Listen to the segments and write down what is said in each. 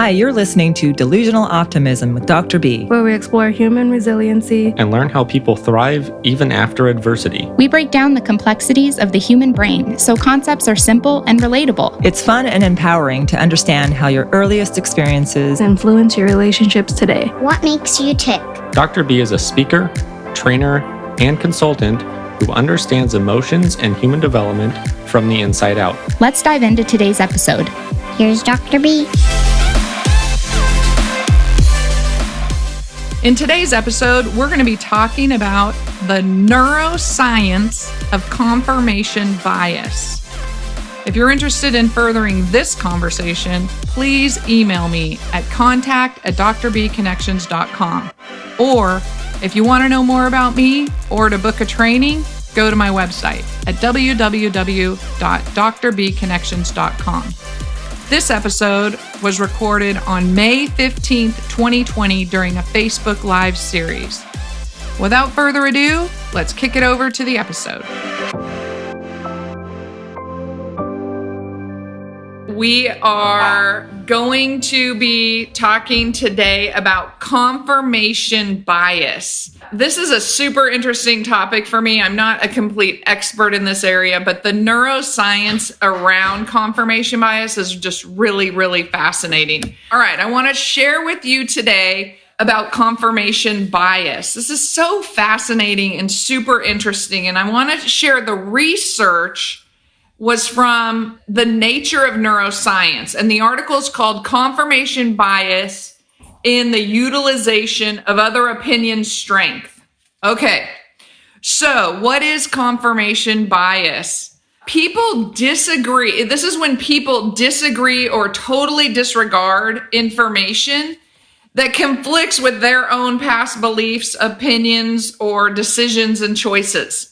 Hi, you're listening to Delusional Optimism with Dr. B, where we explore human resiliency and learn how people thrive even after adversity. We break down the complexities of the human brain so concepts are simple and relatable. It's fun and empowering to understand how your earliest experiences influence your relationships today. What makes you tick? Dr. B is a speaker, trainer, and consultant who understands emotions and human development from the inside out. Let's dive into today's episode. Here's Dr. B. In today's episode, we're going to be talking about the neuroscience of confirmation bias. If you're interested in furthering this conversation, please email me at contact@drbconnections.com. Or if you want to know more about me or to book a training, go to my website at www.drbconnections.com. This episode was recorded on May 15th, 2020 during a Facebook Live series. Without further ado, let's kick it over to the episode. We are going to be talking today about confirmation bias. This is a super interesting topic for me. I'm not a complete expert in this area, but the neuroscience around confirmation bias is just really, really fascinating. All right, I want to share with you today about confirmation bias. This is so fascinating and super interesting, and I want to share the research was from the Nature of Neuroscience, and the article is called Confirmation Bias in the Utilization of Other Opinion Strength. Okay, so what is confirmation bias? People disagree. This is when people disagree or totally disregard information that conflicts with their own past beliefs, opinions, or decisions and choices.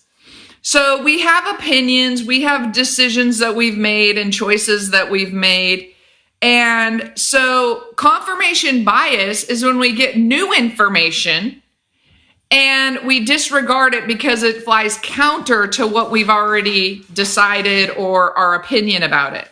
So we have opinions, we have decisions that we've made and choices that we've made. And so confirmation bias is when we get new information and we disregard it because it flies counter to what we've already decided or our opinion about it.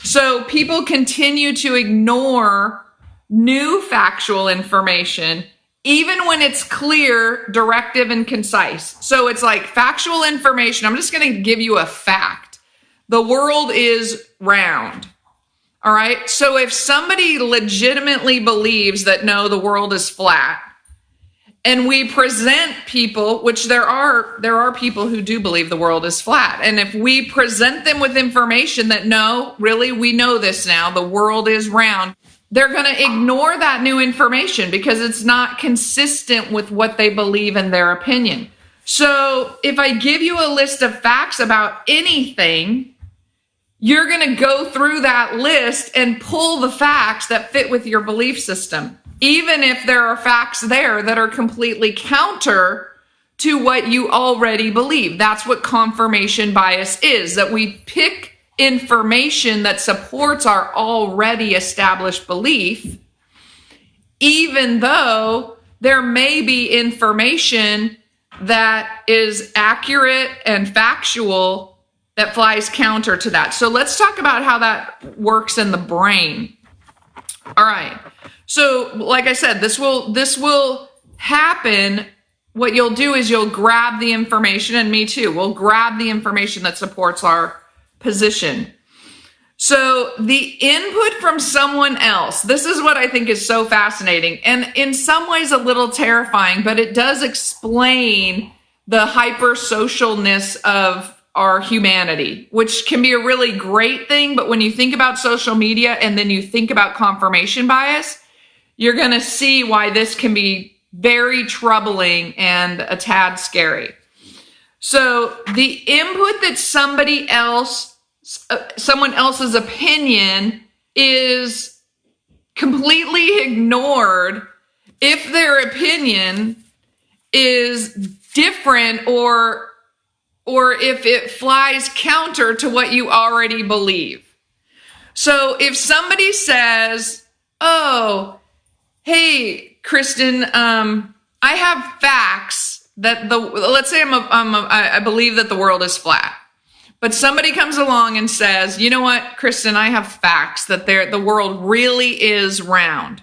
So people continue to ignore new factual information even when it's clear, directive, and concise. So it's like factual information. I'm just going to give you a fact. The world is round. All right. So if somebody legitimately believes that no, the world is flat, and we present people, which there are people who do believe the world is flat. And if we present them with information that no, really, we know this now, the world is round, they're going to ignore that new information because it's not consistent with what they believe in their opinion. So if I give you a list of facts about anything, you're going to go through that list and pull the facts that fit with your belief system, even if there are facts there that are completely counter to what you already believe. That's what confirmation bias is, that we pick information that supports our already established belief, even though there may be information that is accurate and factual that flies counter to that. So let's talk about how that works in the brain. All right. So like I said, this will happen. What you'll do is you'll grab the information, and me too, we'll grab the information that supports our position. So the input from someone else, this is what I think is so fascinating and in some ways a little terrifying, but it does explain the hypersocialness of our humanity, which can be a really great thing. But when you think about social media and then you think about confirmation bias, you're going to see why this can be very troubling and a tad scary. So the input that someone else's opinion is completely ignored if their opinion is different or if it flies counter to what you already believe. So if somebody says, "Oh, hey, Kristen, I have facts that let's say I believe that the world is flat, But somebody comes along and says, you know what, Kristen, I have facts that the world really is round.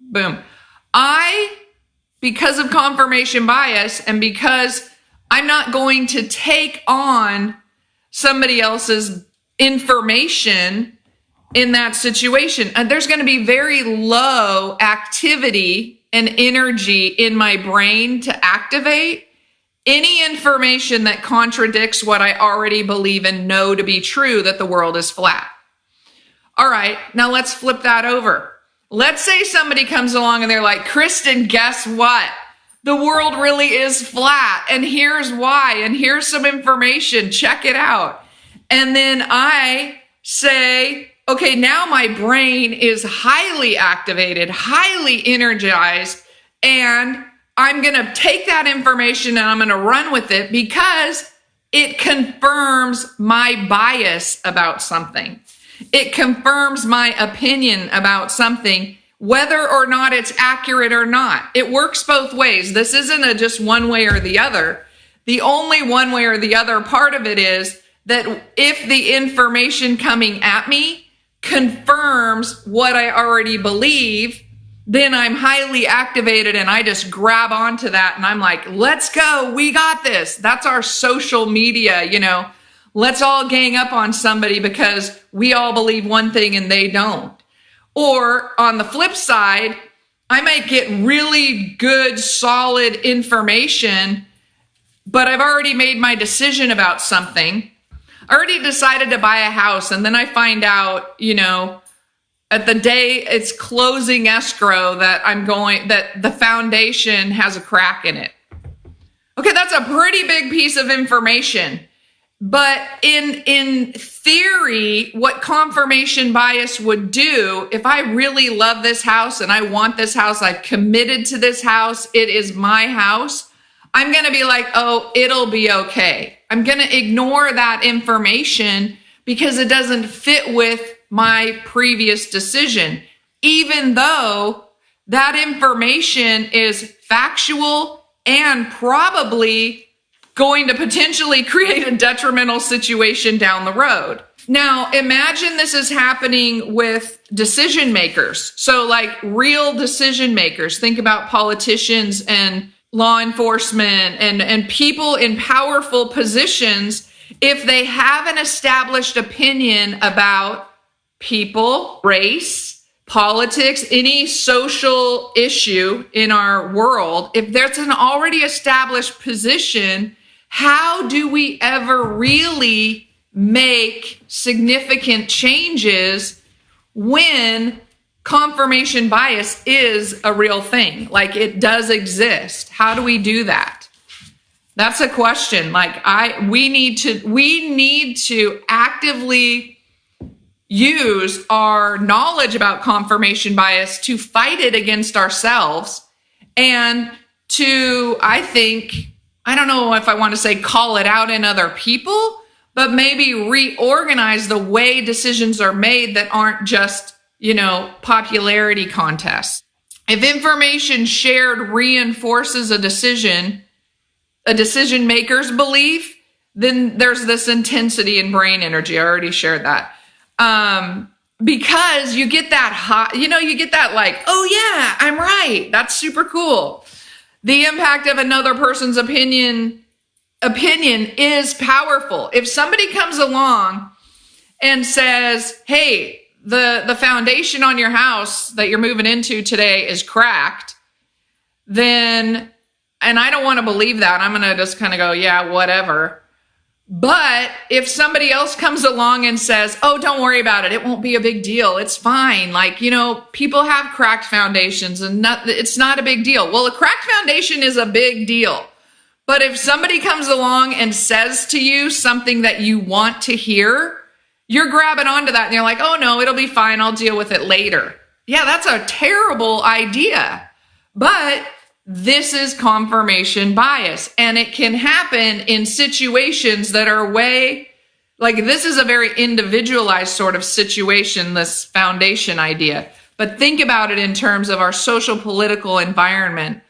Boom. Because of confirmation bias and because I'm not going to take on somebody else's information in that situation, and there's going to be very low activity and energy in my brain to activate any information that contradicts what I already believe and know to be true, that the world is flat. All right, now let's flip that over. Let's say somebody comes along and they're like, Kristen, guess what? The world really is flat, and here's why, and here's some information, check it out. And then I say, okay, now my brain is highly activated, highly energized, and I'm going to take that information and I'm going to run with it because it confirms my bias about something. It confirms my opinion about something, whether or not it's accurate or not. It works both ways. This isn't a just one way or the other. The only one way or the other part of it is that if the information coming at me confirms what I already believe, then I'm highly activated and I just grab onto that and I'm like, let's go, we got this. That's our social media, let's all gang up on somebody because we all believe one thing and they don't. Or on the flip side, I might get really good, solid information, but I've already made my decision about something. I already decided to buy a house, and then I find out, at the day it's closing escrow that the foundation has a crack in it. Okay, that's a pretty big piece of information. But in theory, what confirmation bias would do, if I really love this house and I want this house, I've committed to this house, it is my house, I'm going to be like, oh, it'll be okay. I'm going to ignore that information because it doesn't fit with my previous decision, even though that information is factual and probably going to potentially create a detrimental situation down the road. Now, imagine this is happening with decision makers. So like real decision makers, think about politicians and law enforcement and people in powerful positions. If they have an established opinion about people, race, politics, any social issue in our world, if there's an already established position, how do we ever really make significant changes when confirmation bias is a real thing? Like, it does exist. How do we do that? That's a question. We need to actively use our knowledge about confirmation bias to fight it against ourselves and to, I don't know if I want to say call it out in other people, but maybe reorganize the way decisions are made that aren't just, popularity contests. If information shared reinforces a decision maker's belief, then there's this intensity in brain energy. I already shared that. Because you get that hot, you get that like, oh yeah, I'm right. That's super cool. The impact of another person's opinion is powerful. If somebody comes along and says, hey, the foundation on your house that you're moving into today is cracked, then, and I don't want to believe that, I'm going to just kind of go, yeah, whatever. But if somebody else comes along and says, oh, don't worry about it, it won't be a big deal, it's fine. People have cracked foundations and it's not a big deal. Well, a cracked foundation is a big deal. But if somebody comes along and says to you something that you want to hear, you're grabbing onto that and you're like, oh no, it'll be fine, I'll deal with it later. Yeah, that's a terrible idea. But this is confirmation bias, and it can happen in situations that are this is a very individualized sort of situation, this foundation idea. But think about it in terms of our social political environment,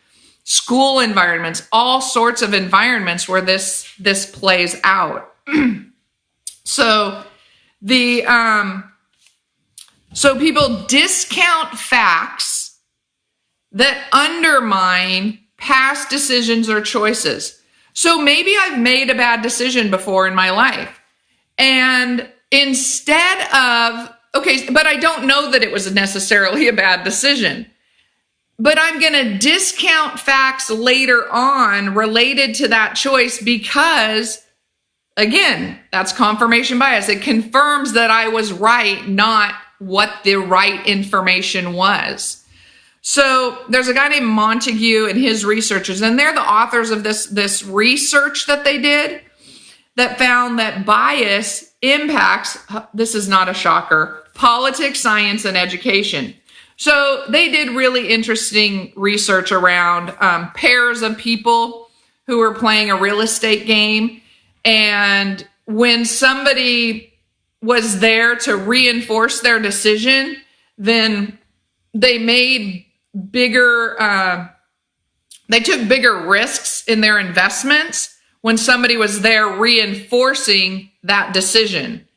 school environments, all sorts of environments where this plays out. So so people discount facts that undermine past decisions or choices. So maybe I've made a bad decision before in my life. And instead of, okay, but I don't know that it was necessarily a bad decision. But I'm going to discount facts later on related to that choice because, again, that's confirmation bias. It confirms that I was right, not what the right information was. So there's a guy named Montague and his researchers, and they're the authors of this research that they did that found that bias impacts, this is not a shocker, politics, science, and education. So they did really interesting research around pairs of people who were playing a real estate game. And when somebody was there to reinforce their decision, then they made they took bigger risks in their investments when somebody was there reinforcing that decision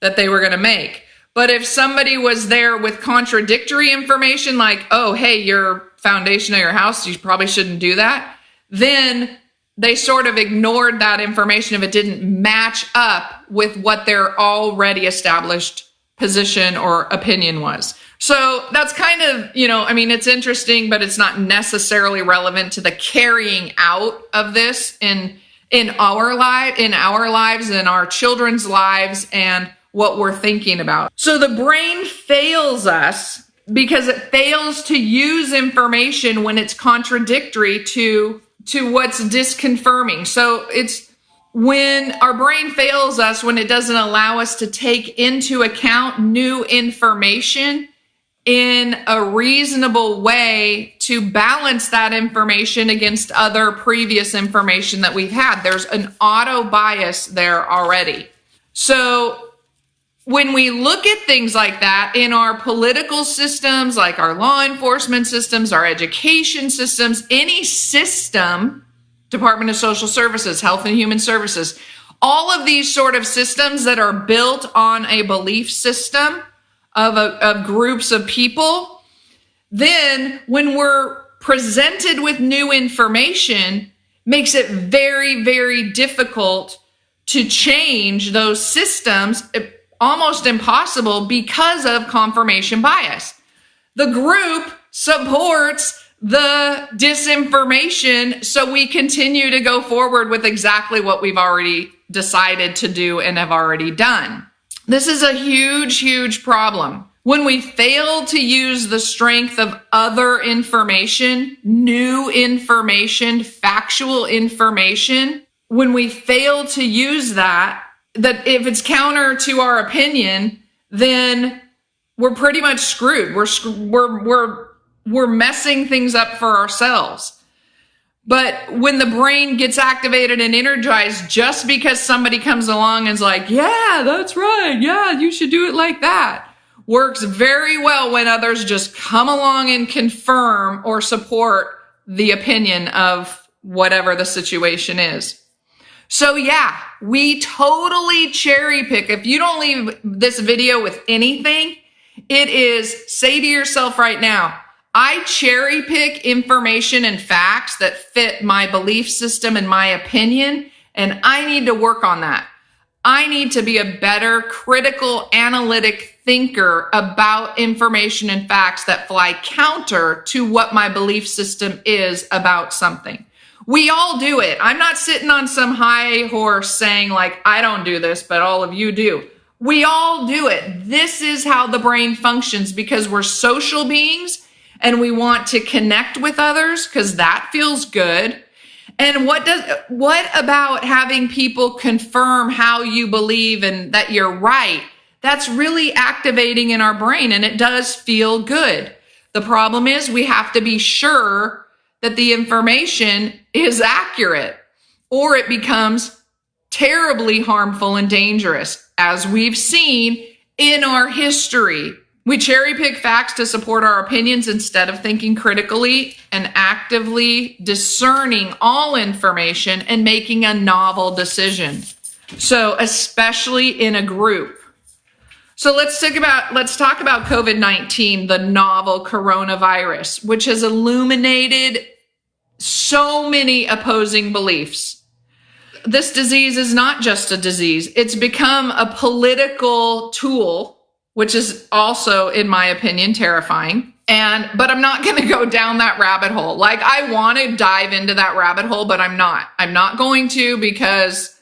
that they were going to make. But if somebody was there with contradictory information, like, oh, hey, your foundation of your house, you probably shouldn't do that, then they sort of ignored that information if it didn't match up with what their already established position or opinion was. So that's kind of, it's interesting, but it's not necessarily relevant to the carrying out of this in our lives, in our children's lives, and what we're thinking about. So the brain fails us because it fails to use information when it's contradictory to what's disconfirming. So it's when our brain fails us, when it doesn't allow us to take into account new information in a reasonable way to balance that information against other previous information that we've had. There's an auto bias there already. So when we look at things like that in our political systems, like our law enforcement systems, our education systems, any system, Department of Social Services, Health and Human Services, all of these sort of systems that are built on a belief system of groups of people, then when we're presented with new information, makes it very, very difficult to change those systems, almost impossible because of confirmation bias. The group supports the disinformation, so we continue to go forward with exactly what we've already decided to do and have already done. This is a huge, huge problem. When we fail to use the strength of other information, new information, factual information, when we fail to use that if it's counter to our opinion, then we're pretty much screwed. We're messing things up for ourselves. But when the brain gets activated and energized just because somebody comes along and is like, yeah, that's right. Yeah, you should do it like that. Works very well when others just come along and confirm or support the opinion of whatever the situation is. So yeah, we totally cherry pick. If you don't leave this video with anything, it is say to yourself right now, I cherry pick information and facts that fit my belief system and my opinion, and I need to work on that. I need to be a better critical analytic thinker about information and facts that fly counter to what my belief system is about something. We all do it. I'm not sitting on some high horse saying like, I don't do this, but all of you do. We all do it. This is how the brain functions because we're social beings and we want to connect with others because that feels good. And what about having people confirm how you believe and that you're right? That's really activating in our brain and it does feel good. The problem is we have to be sure that the information is accurate or it becomes terribly harmful and dangerous, as we've seen in our history. We cherry pick facts to support our opinions instead of thinking critically and actively discerning all information and making a novel decision. So especially in a group. So let's talk about COVID-19, the novel coronavirus, which has illuminated so many opposing beliefs. This disease is not just a disease. It's become a political tool, which is also, in my opinion, terrifying. But I'm not going to go down that rabbit hole. Like, I want to dive into that rabbit hole, but I'm not. I'm not going to, because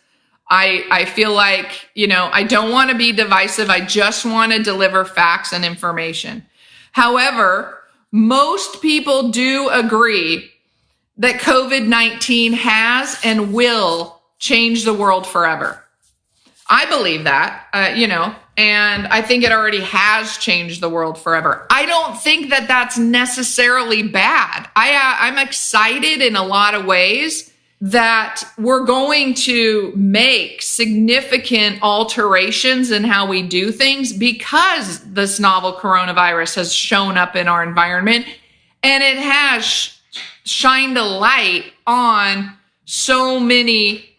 I feel like, I don't want to be divisive. I just want to deliver facts and information. However, most people do agree that COVID-19 has and will change the world forever. I believe that, and I think it already has changed the world forever. I don't think that that's necessarily bad. I'm excited in a lot of ways that we're going to make significant alterations in how we do things because this novel coronavirus has shown up in our environment, and it has shined a light on so many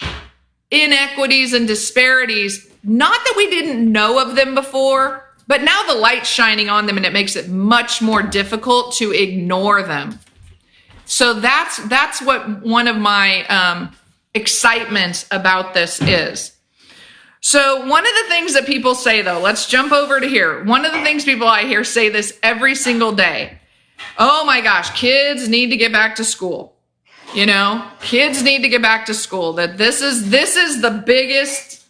inequities and disparities. Not that we didn't know of them before, but now the light's shining on them, and it makes it much more difficult to ignore them. So that's what one of my excitements about this is. So one of the things that people say, though, let's jump over to here. One of the things people I hear say this every single day. Oh my gosh, kids need to get back to school. Kids need to get back to school. That this is the biggest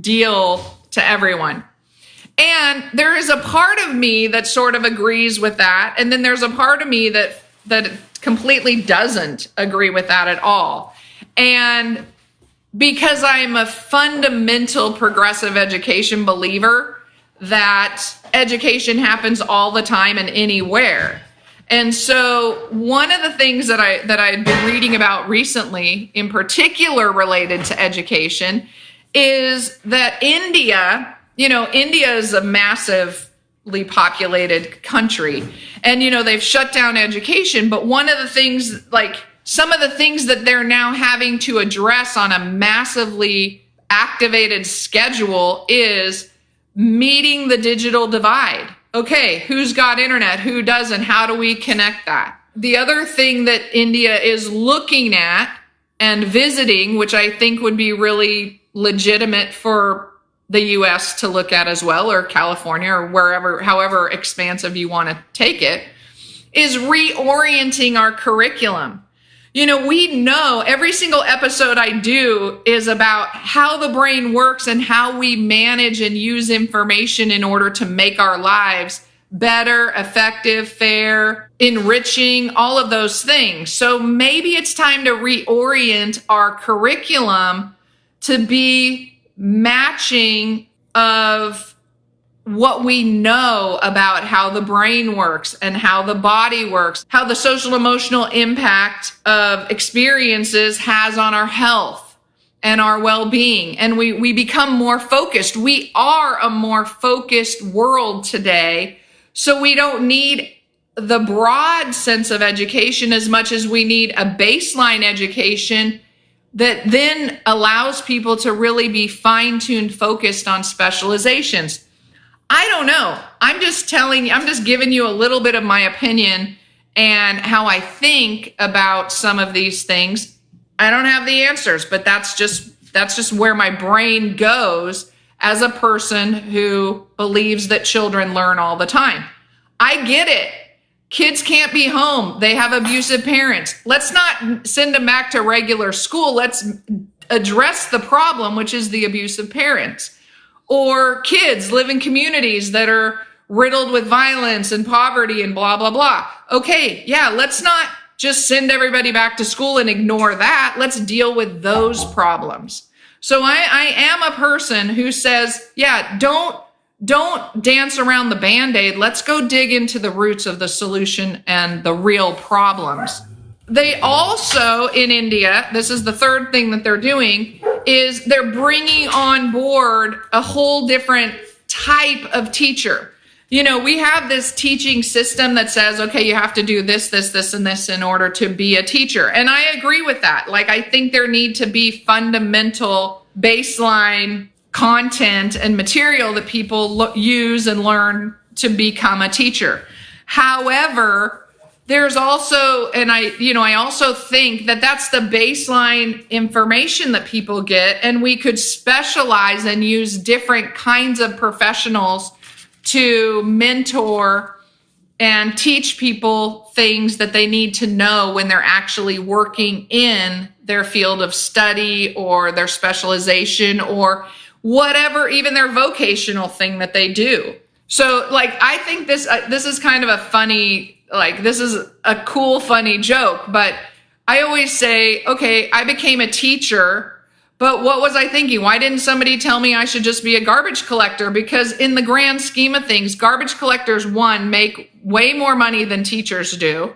deal to everyone. And there is a part of me that sort of agrees with that. And then there's a part of me that completely doesn't agree with that at all. And because I'm a fundamental progressive education believer, that education happens all the time and anywhere. And so one of the things that I've been reading about recently, in particular related to education, is that India is a massively populated country, and, they've shut down education. But one of the things, some of the things that they're now having to address on a massively activated schedule is meeting the digital divide. Okay, who's got internet? Who doesn't? How do we connect that? The other thing that India is looking at and visiting, which I think would be really legitimate for the US to look at as well, or California, or wherever, however expansive you want to take it, is reorienting our curriculum. We know every single episode I do is about how the brain works and how we manage and use information in order to make our lives better, effective, fair, enriching, all of those things. So maybe it's time to reorient our curriculum to be matching of what we know about how the brain works and how the body works, how the social emotional impact of experiences has on our health and our well-being. And we become more focused. We are a more focused world today. So we don't need the broad sense of education as much as we need a baseline education that then allows people to really be fine-tuned, focused on specializations. I don't know. I'm just giving you a little bit of my opinion and how I think about some of these things. I don't have the answers, but that's just where my brain goes as a person who believes that children learn all the time. I get it. Kids can't be home. They have abusive parents. Let's not send them back to regular school. Let's address the problem, which is the abusive parents. Or kids live in communities that are riddled with violence and poverty and blah, blah, blah. Okay, yeah, let's not just send everybody back to school and ignore that. Let's deal with those problems. So I am a person who says, yeah, don't dance around the Band-Aid. Let's go dig into the roots of the solution and the real problems. They also, in India, this is the third thing that they're doing, is they're bringing on board a whole different type of teacher. We have this teaching system that says, okay, you have to do this, this, this, and this in order to be a teacher. And I agree with that. Like, I think there need to be fundamental baseline content and material that people use and learn to become a teacher. However, there's also, and I also think that that's the baseline information that people get, and we could specialize and use different kinds of professionals to mentor and teach people things that they need to know when they're actually working in their field of study or their specialization or whatever, even their vocational thing that they do. So, like, I think this is kind of a funny, like, this is a cool, funny joke, but I always say, okay, I became a teacher, but what was I thinking? Why didn't somebody tell me I should just be a garbage collector? Because in the grand scheme of things, garbage collectors, one, make way more money than teachers do.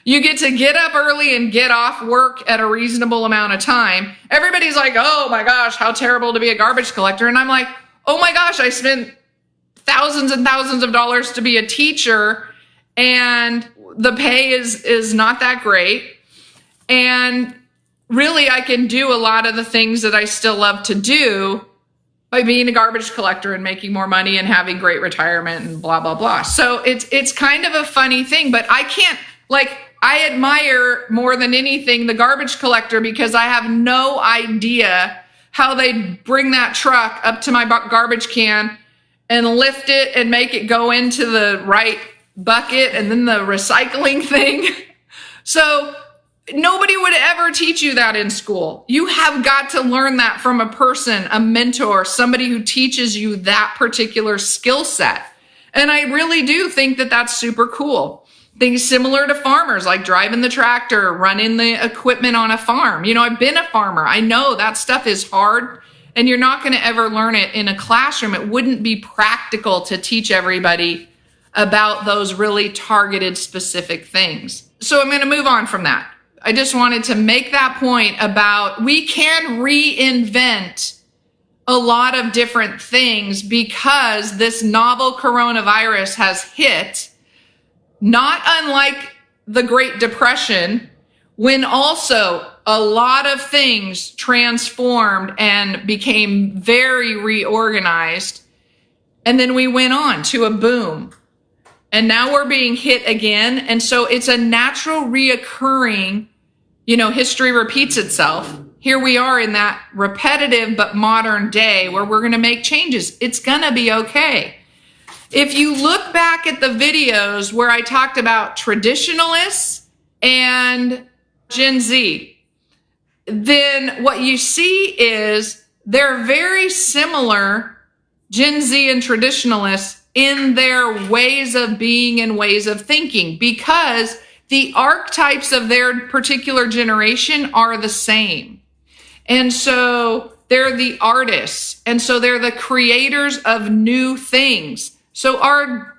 You get to get up early and get off work at a reasonable amount of time. Everybody's like, oh my gosh, how terrible to be a garbage collector. And I'm like, oh my gosh, I spent thousands and thousands of dollars to be a teacher, and the pay is not that great. And really, I can do a lot of the things that I still love to do by being a garbage collector and making more money and having great retirement and blah, blah, blah. So it's kind of a funny thing, but I can't, like, I admire more than anything the garbage collector because I have no idea how they bring that truck up to my garbage can and lift it and make it go into the right bucket and then the recycling thing. So nobody would ever teach you that in school. You have got to learn that from a person, a mentor, somebody who teaches you that particular skill set. And I really do think that that's super cool. Things similar to farmers, like driving the tractor, running the equipment on a farm. I've been a farmer. I know that stuff is hard, and you're not going to ever learn it in a classroom. It wouldn't be practical to teach everybody about those really targeted, specific things. So I'm going to move on from that. I just wanted to make that point about we can reinvent a lot of different things because this novel coronavirus has hit, not unlike the Great Depression, when also a lot of things transformed and became very reorganized. And then we went on to a boom. And now we're being hit again. And so it's a natural reoccurring, history repeats itself. Here we are in that repetitive but modern day where we're going to make changes. It's going to be okay. If you look back at the videos where I talked about traditionalists and Gen Z, then what you see is they're very similar, Gen Z and traditionalists, in their ways of being and ways of thinking, because the archetypes of their particular generation are the same. And so they're the artists. And so they're the creators of new things. So our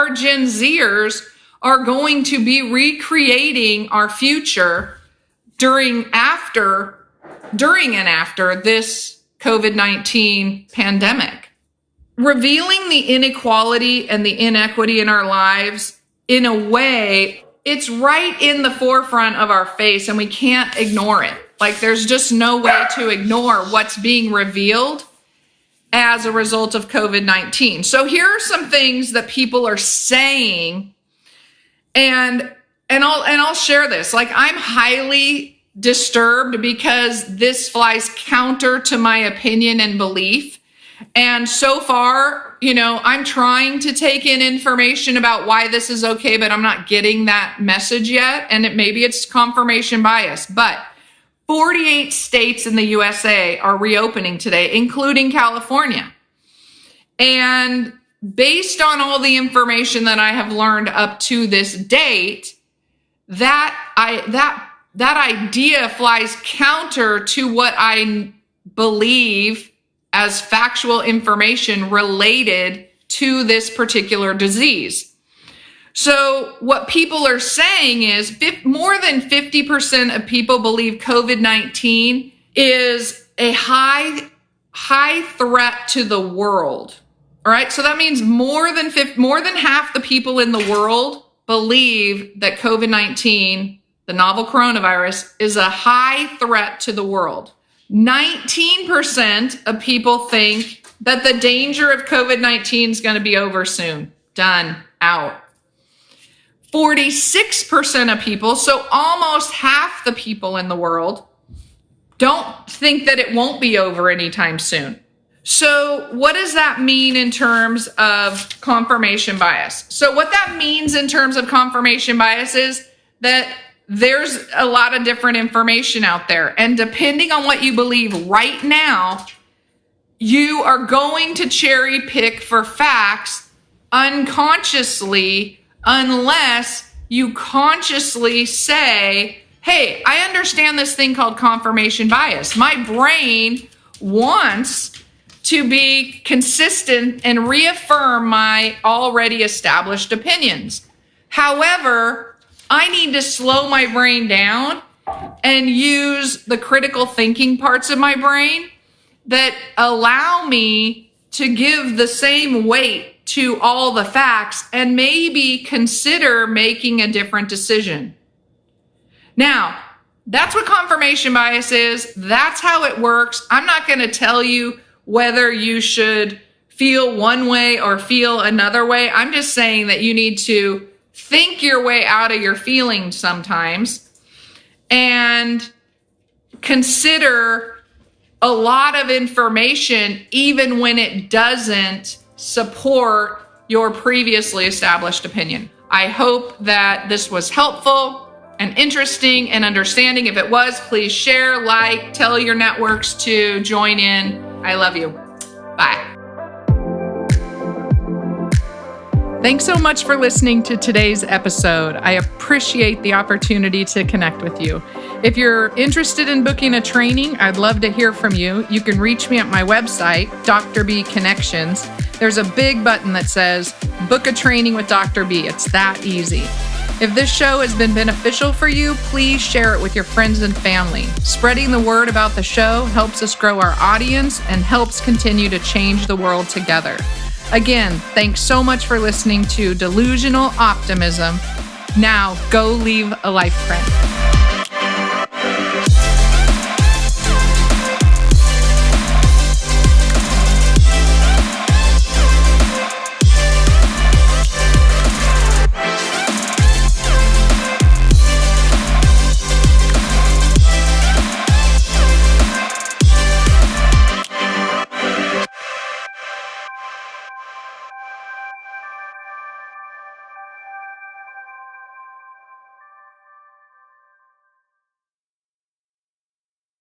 Gen Zers are going to be recreating our future during and after this COVID-19 pandemic. Revealing the inequality and the inequity in our lives, in a way, it's right in the forefront of our face and we can't ignore it. Like, there's just no way to ignore what's being revealed as a result of COVID-19. So here are some things that people are saying, and I'll share this. Like, I'm highly disturbed because this flies counter to my opinion and belief. And so far, I'm trying to take in information about why this is okay, but I'm not getting that message yet. And maybe it's confirmation bias, but 48 states in the USA are reopening today, including California. And based on all the information that I have learned up to this date, that idea flies counter to what I believe as factual information related to this particular disease. So what people are saying is more than 50% of people believe COVID-19 is a high threat to the world. All right, so that means more than half the people in the world believe that COVID-19, the novel coronavirus, is a high threat to the world. 19% of people think that the danger of COVID-19 is going to be over soon. Done. Out. 46% of people, so almost half the people in the world, don't think that it won't be over anytime soon. So what does that mean in terms of confirmation bias? So what that means in terms of confirmation bias is that there's a lot of different information out there. And depending on what you believe right now, you are going to cherry pick for facts unconsciously unless you consciously say, hey, I understand this thing called confirmation bias. My brain wants to be consistent and reaffirm my already established opinions. However, I need to slow my brain down and use the critical thinking parts of my brain that allow me to give the same weight to all the facts and maybe consider making a different decision. Now, that's what confirmation bias is. That's how it works. I'm not going to tell you whether you should feel one way or feel another way. I'm just saying that you need to think your way out of your feelings sometimes and consider a lot of information even when it doesn't support your previously established opinion. I hope that this was helpful and interesting and understanding. If it was, please share, like, tell your networks to join in. I love you. Bye. Thanks so much for listening to today's episode. I appreciate the opportunity to connect with you. If you're interested in booking a training, I'd love to hear from you. You can reach me at my website, Dr. B Connections. There's a big button that says, book a training with Dr. B. It's that easy. If this show has been beneficial for you, please share it with your friends and family. Spreading the word about the show helps us grow our audience and helps continue to change the world together. Again, thanks so much for listening to Delusional Optimism. Now, go leave a life print.